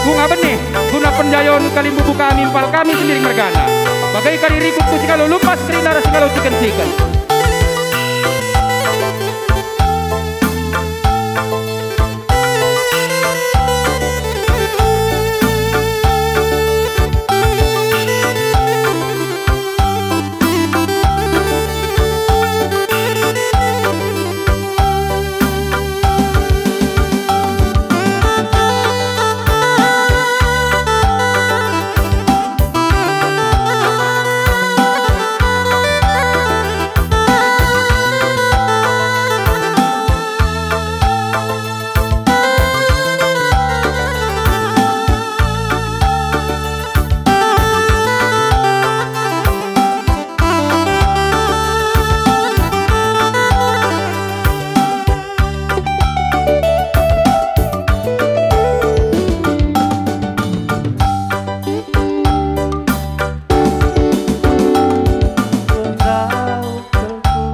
bunga benih guna penjayon kalimbu buka mimpal kami sendiri mergana bagai karirikut kusikalo lupas kerina rasikalo siken-siken.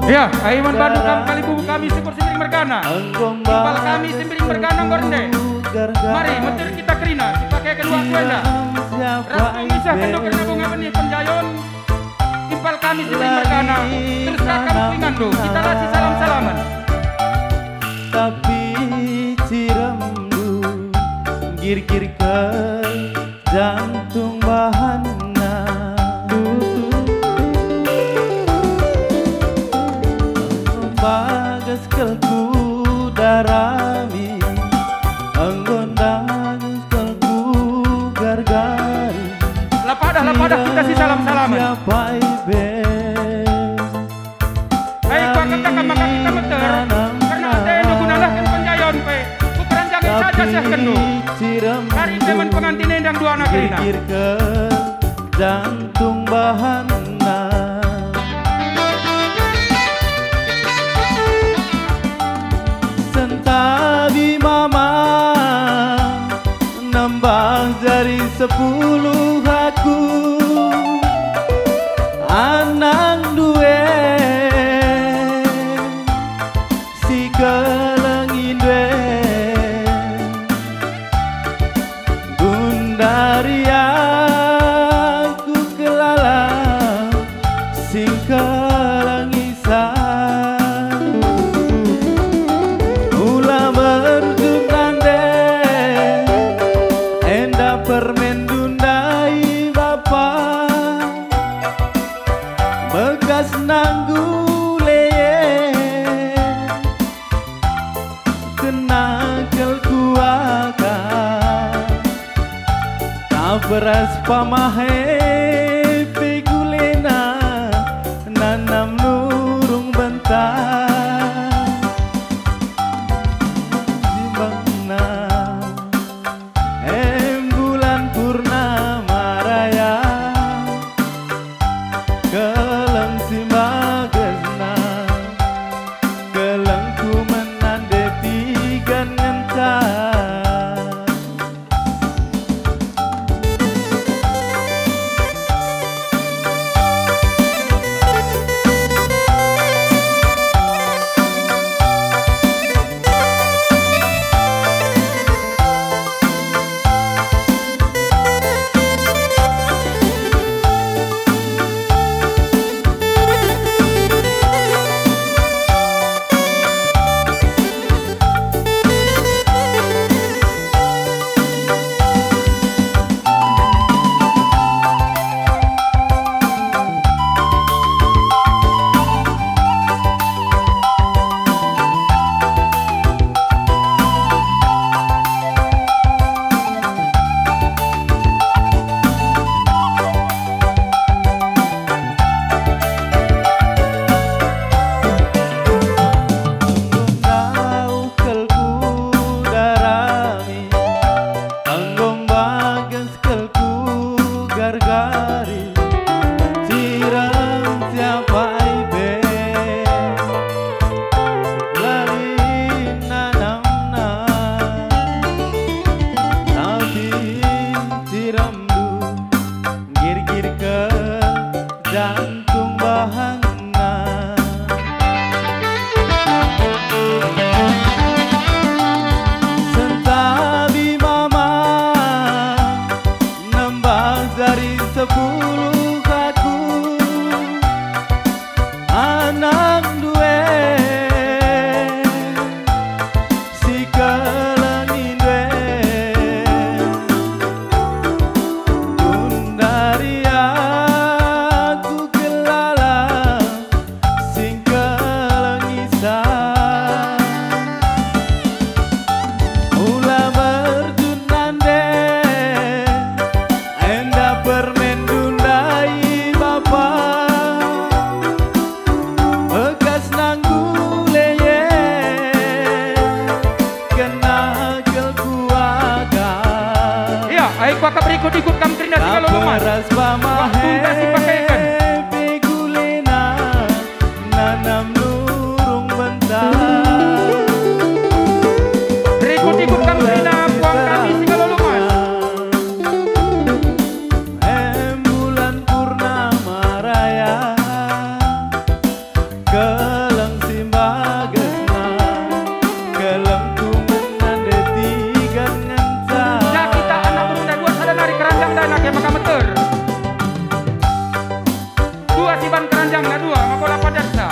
Ya, Aiman Bandung kalimbu kami syukur sendiri mergana. Impal kami sendiri mergana ngorde. Mari metir kita kerina, kita kayak kedua kuenda. Rasul misah kendok kerina bunga benih penjayon. Impal kami sendiri mergana. Terus kakam pingandu, kita kasih salam-salaman. Tapi ciremdu gir-gir ke jantung bahana. Bagas kelku darami anggondang kelku gargari. Lapadah kita kasih salam-salaman. Siapa ibe? Ayo kakak maka kita meter. Karena ada gunalah kan penjayon pe. Ukuran jangan saja sah kendu. Hari teman pengantin endang dua anak kerina. Gir ke jantung bahana. Sentabi mama nambah dari 10 aku anak duwe si kelengin duwe gundari aku kelala sing kelengisan. Permen dundai bapa bekas nanggule kenakel kuaka tak beras pamahe pegulena nanam nurung bentar di mana keleng si magesna kelengku menande tigan ngentar sepuluh aku anak duwe si kelengi duwe dari aku kelala sing kelengisan mula berjunande enda permen dundai bapa bekas nangguleye kena kelkuaga Iya, ayo kuaka berikut ikut kamtrina segala lumas. Kaperas pamahe kasih pakaikan. begulena nanam lurung bentar Berikut ikut kamtrina puang kami segala lumas. bulan purnama raya keleng simbagesna keleng kumenan detigan ngenca Ya kita anak berunda dua sadanari keranjang dan anak yang maka meter. Dua siban keranjang na dua makola padarsa.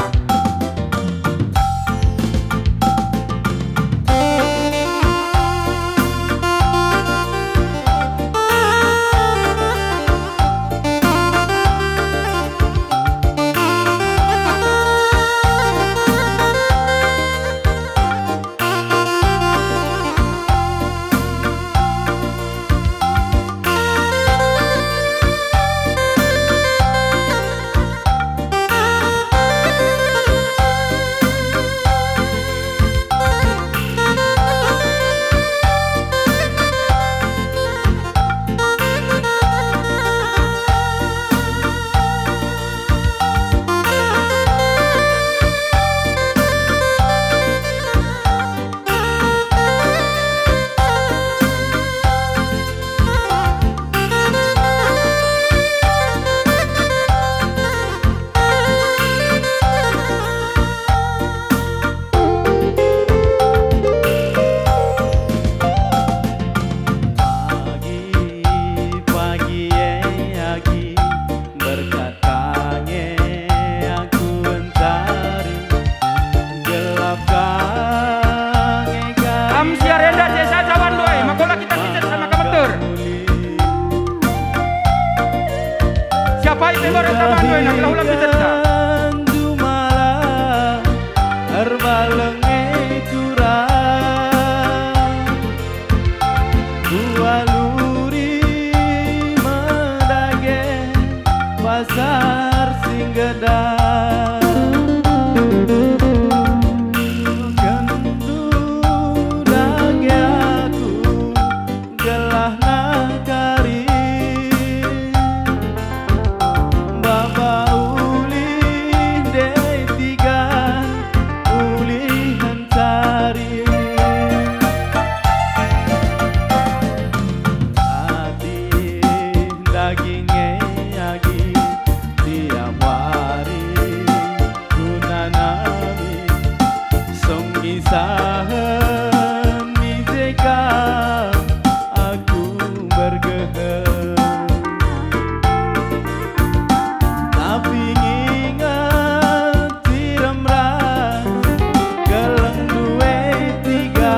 Pagi agi berkat kange aku mencari gelap kange Am siarenda desa jawan doai makola kita tidak sama kemeter. Siapa itu baru sama doai nak ulang kita. Dumala herbalenge kurang Kualuri medage pasar singgedang kendurage aku gelah nakari Baba uli dei tiga uli hancari hati dagingnya agi tiap hari kunanami song isahan mizeka aku bergeher tapi ngingat tiram ras keleng duwe tiga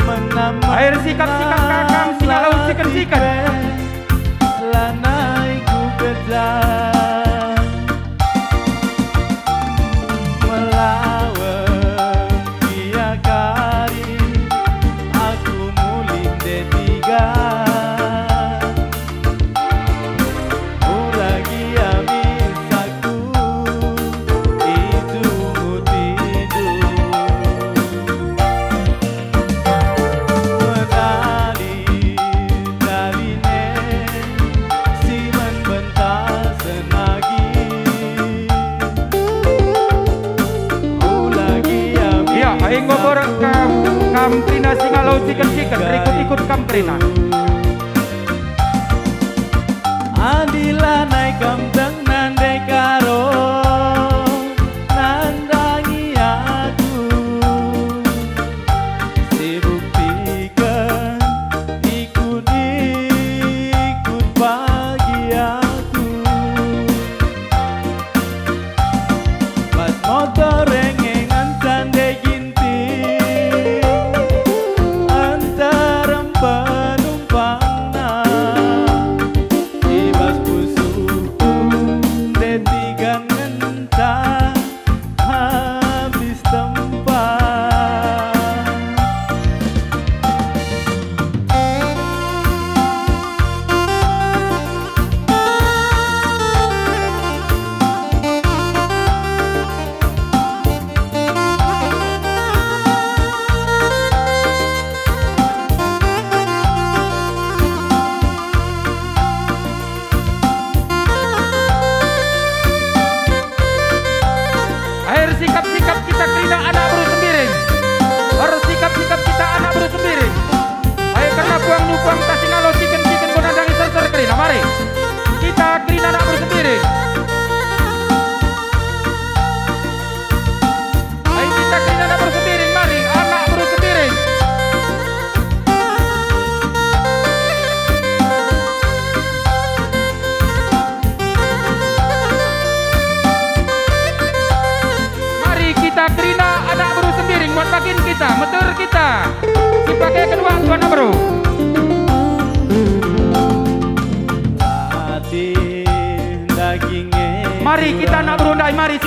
menambah Air sikat-sikat kakang singa laut sikat-sikat. lanai ku kejar melawan dia kari aku mulin de tiga lagi amisaku itu tidur medali daline siman bentas senagi lagi Iya, ayo ngobor kamtrina singa laut sikat-sikat. Berikut ikut kamtrina. Adila naik kamteng nande karo nandangi aku sibuk tiga ikuti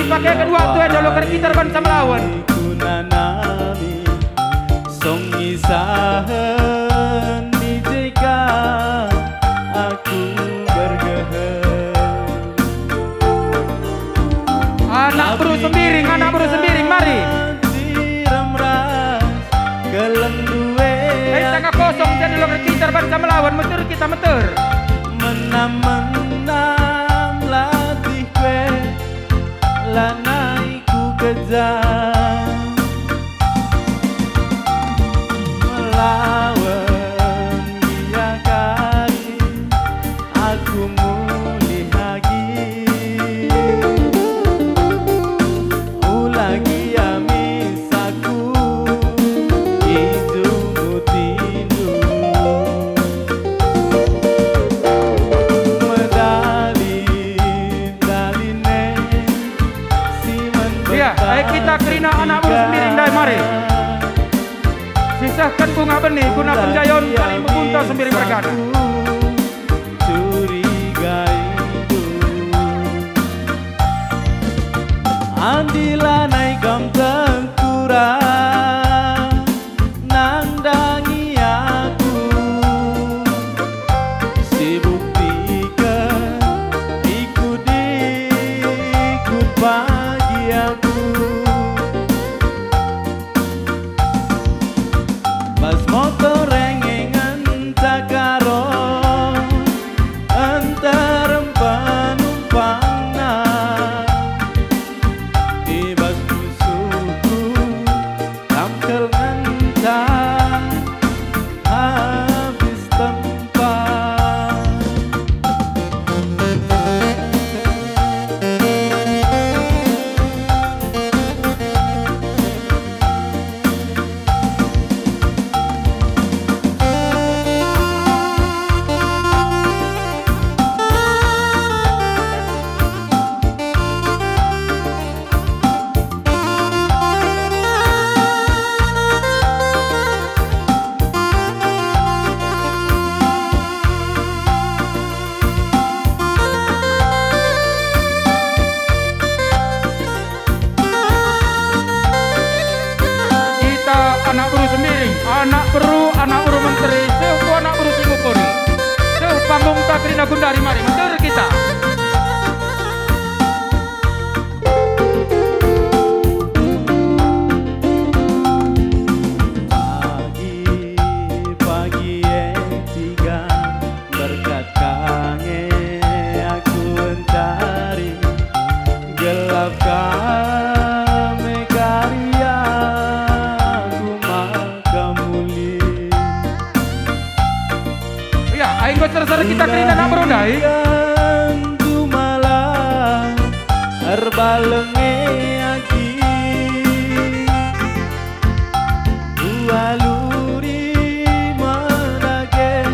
pakai kedua tu yang dulu kita bangsa melawan. Kunanami song isahan di jika aku bergeher. Anak bro sembiring, mari. Tengah kosong saya dulu kita bangsa melawan, meter kita meter. Menam latih kue lanai ku kejar melawan dia kali aku mulih lagi ulagi amisaku hidupmu tindu kita kerina anak buru sembiring dari mari. Sisahkan bunga benih guna penjayon kali membunta sembiring bergana. Curigai itu andila naikam tengkurang nandangi aku si buktikan ikut pagi aku pas motor rengengan takaro antar penumpangna di bas musuhku tamkel ngantar habis tempat. Anak buru menteri, seuku anak buru singukuri, seu panggung tak kerina gundari mari, mentur kita. Pagi tiga berkat kange aku mencari gelap kami karya aku maka muli. Ya, aing gocer kita kerina anak buru dai. Gantu malah herbalenge aki aluri menage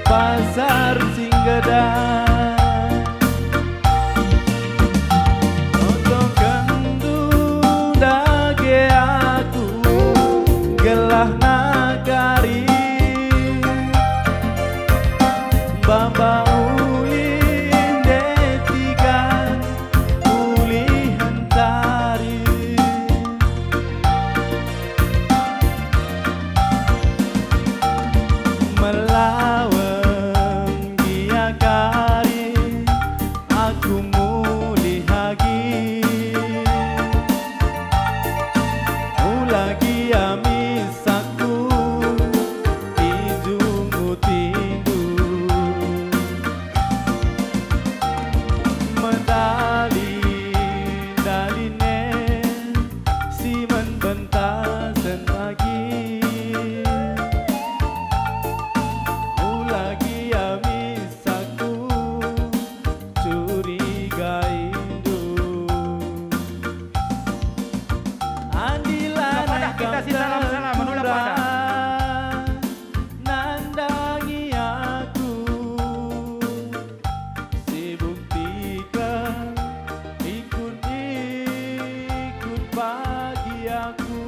pasar Singgedang untuk kendu dage aku gelah nagari bamba ulin detikan uli hentari melawan dia kari aku mulih lagi ulagi amisaku hidungmu tindu medali daline si membentasen lagi ulagi amisaku curiga indu andila Kita si salam-salam menolak pada. nandangi aku si buktikan ikut pagi aku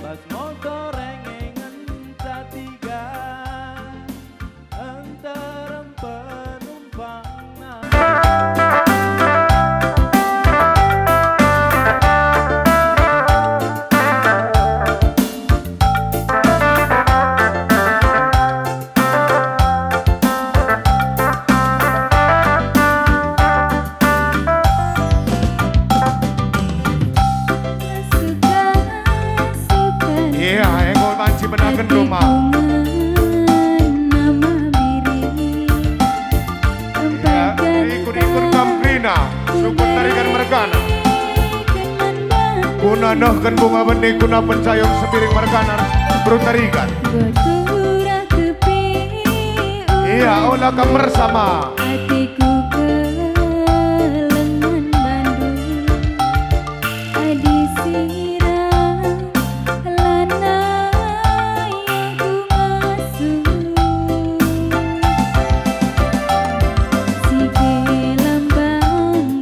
pas motor rengengan tiga antar penumpang Iya, ego manci menaken rumah. Iya, ikut-ikut kamprina, syukur tarikan mergana. Kuna nohkan bunga benih, kuna pencayong sepiring mergana, berutarikan. Iya, olah kamer sama. Hatiku kelengan Bandung, adi siram lanai aku masuk. Sige lambang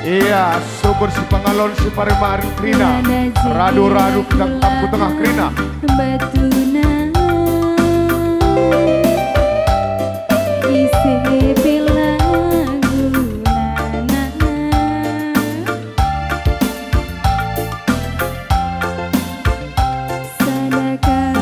Iya, syukur si pangalon si parimari krina, radu-radu kita tapu tengah krina. Batuna ise pelagulana sadakah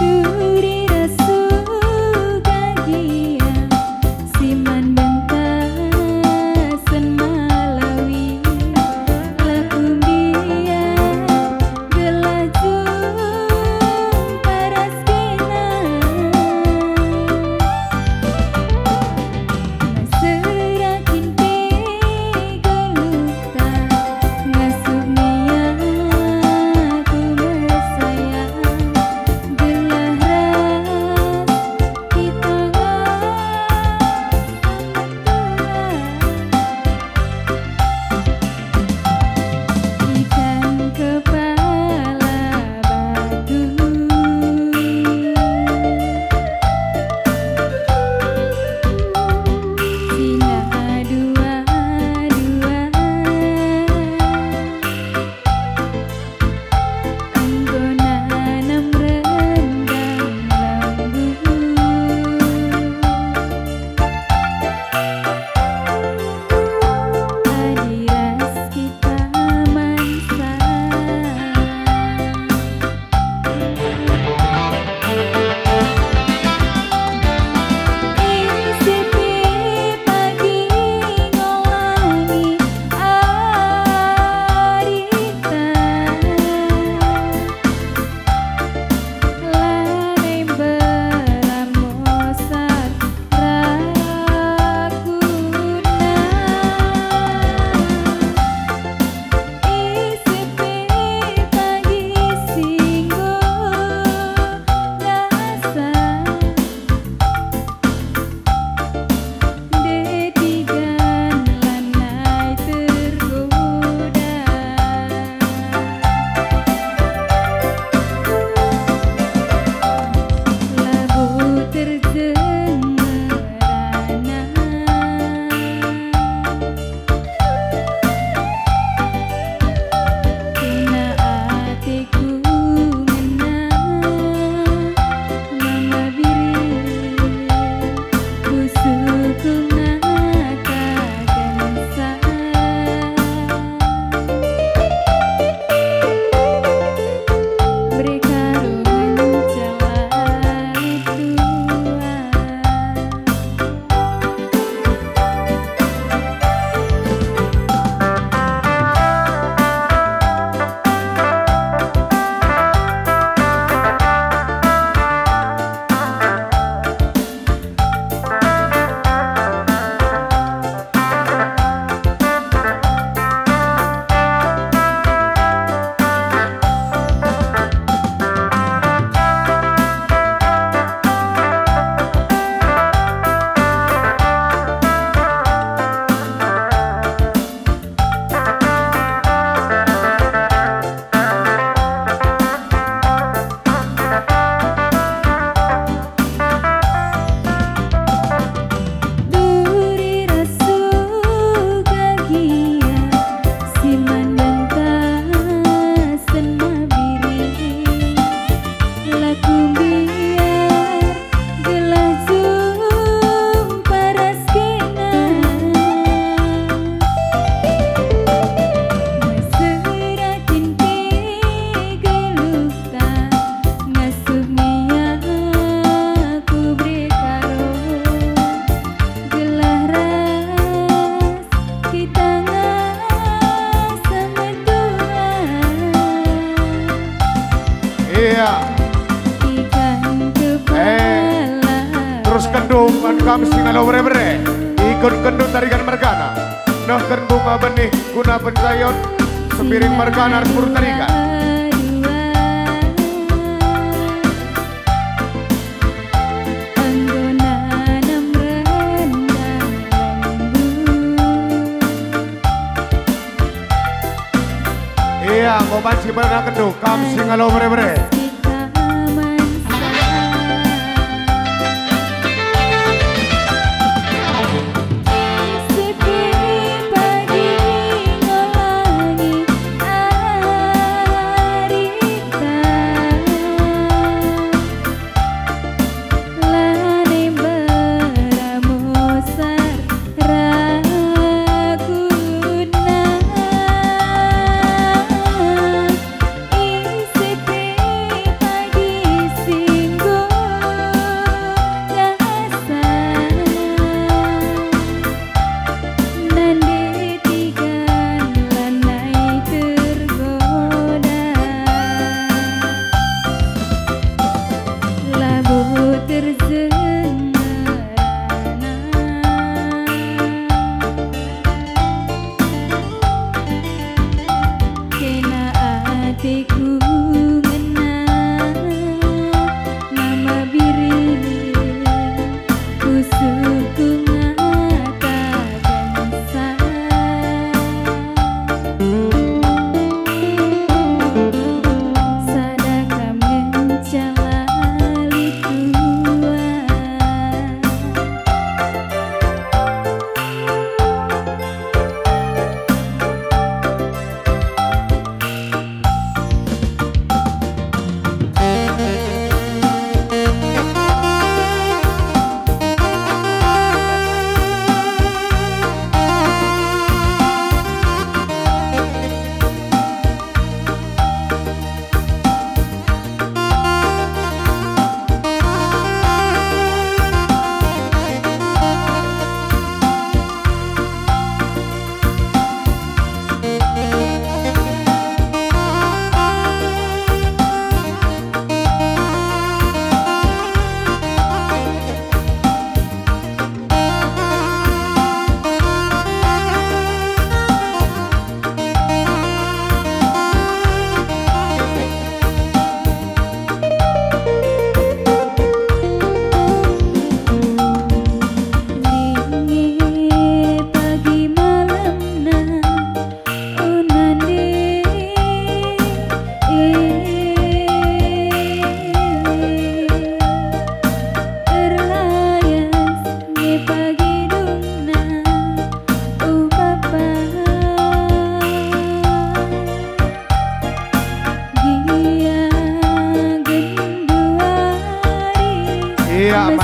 duri rasu kagia siman bentasen malam Bandung kan kami singalau bere-bere ikut kendut tarikan mergana nah bunga benih guna pencayon sepiring mergana harus buru tarikan iya mau banci berenang kendut kami singalau bere-bere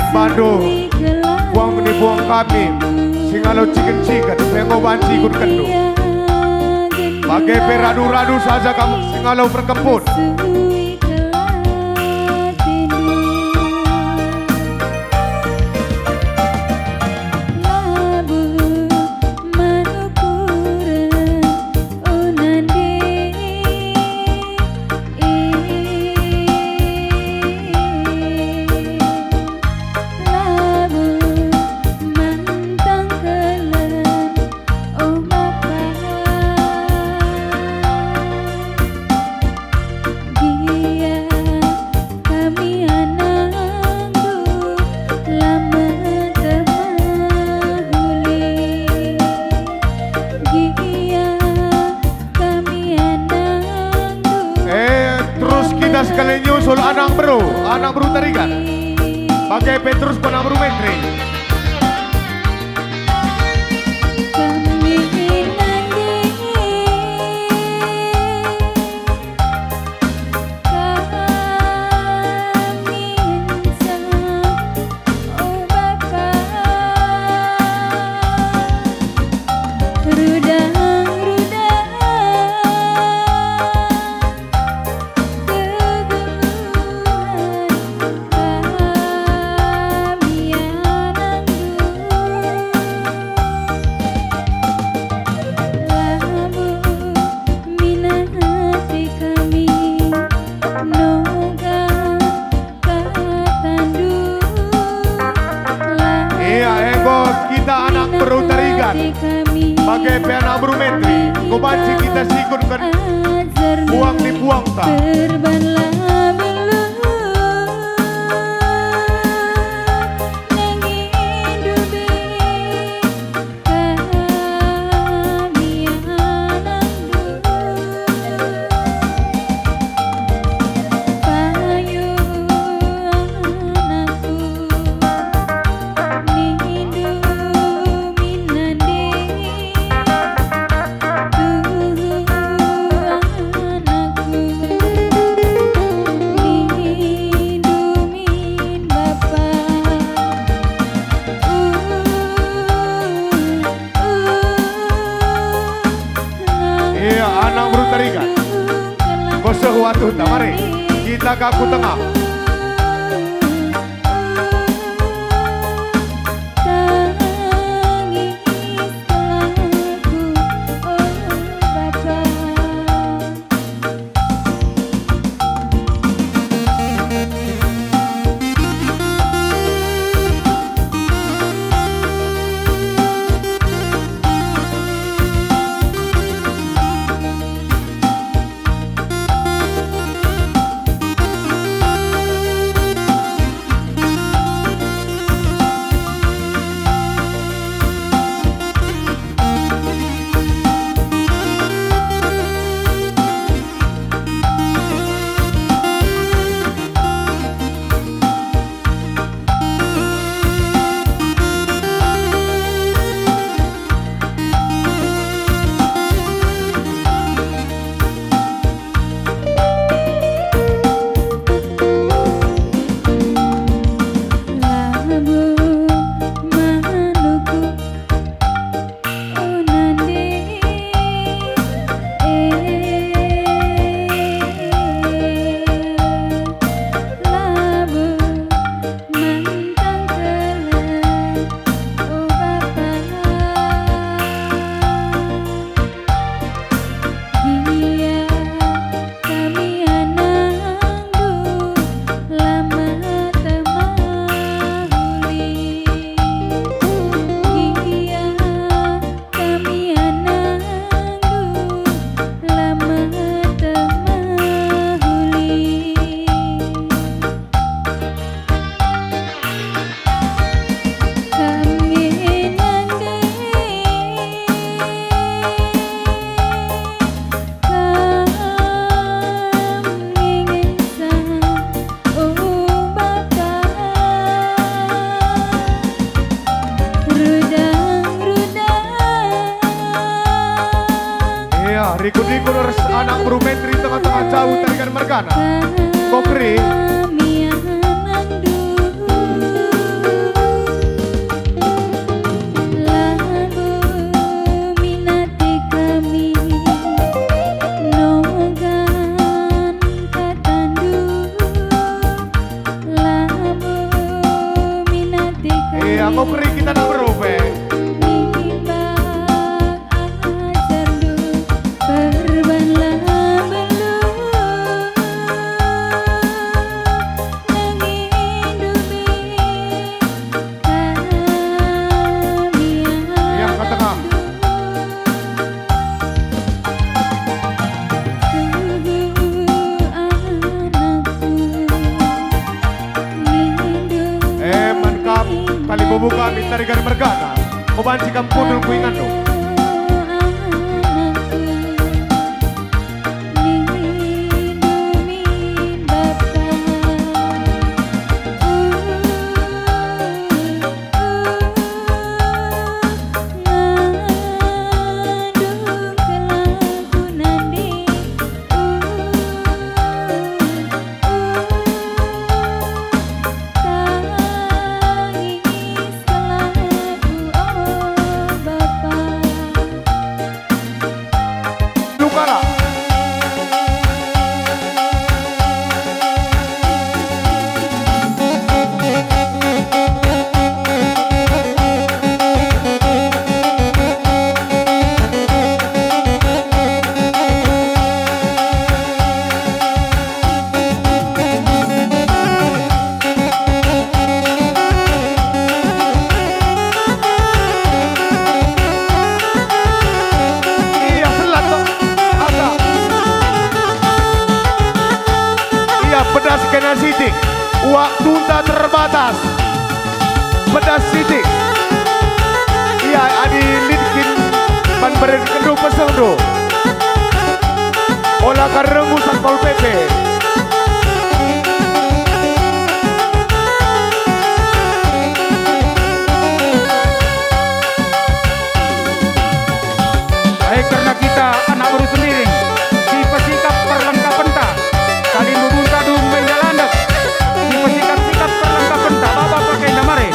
Bandung, buang menibuang kami, singalau ciken-ciken, pengo banci ikut kendung. Bagai peradu-radu saja kamu singalau berkebun. Sekali nyusul anak bro tarikan pakai Petrus penang bro metri. Kami Mergana. Bagai piana brumetri, kubanci kita sikun kan buang di buang tak. Waktu mari kita kaku tengah. Rikut-rikut harus anak brumetri tengah-tengah jauh tarikan Mergana. Kokri. Kokri kita nak berobe. Kali bubuka mitarikan Mergana, kubanci kampung kuingan do. Bapa Waktu tak terbatas. Pedas sidik. Iya, adi lidkin ban beren kendu peseng do. Olah karengu Satpol PP. Baik karena kita anak baru sendiri di pesikap perlengkapan tak kali membunta dum menjalandak di pesikap perlengkapan tak bapak pakai damare.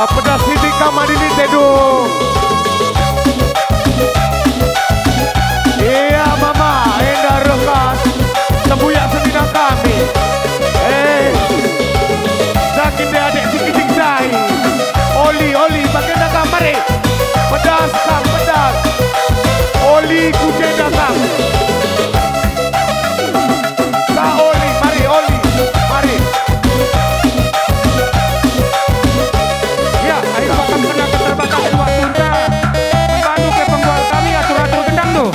Pedas sidik kamar ini teduh. Iya mama, endah rekas tembuyak sedina kami. Sakit deh adik sikit saya. Oli, bagian kamar pedas kam, pedas. Oli kujenda kam. Ka oli, mari oli, mari. Ya, ayo bakal kena keterbatasan waktu anda. Membantu ke penjual kami atur-atur gendang tuh.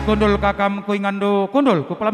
Kundul kakam kuingando kundul kupala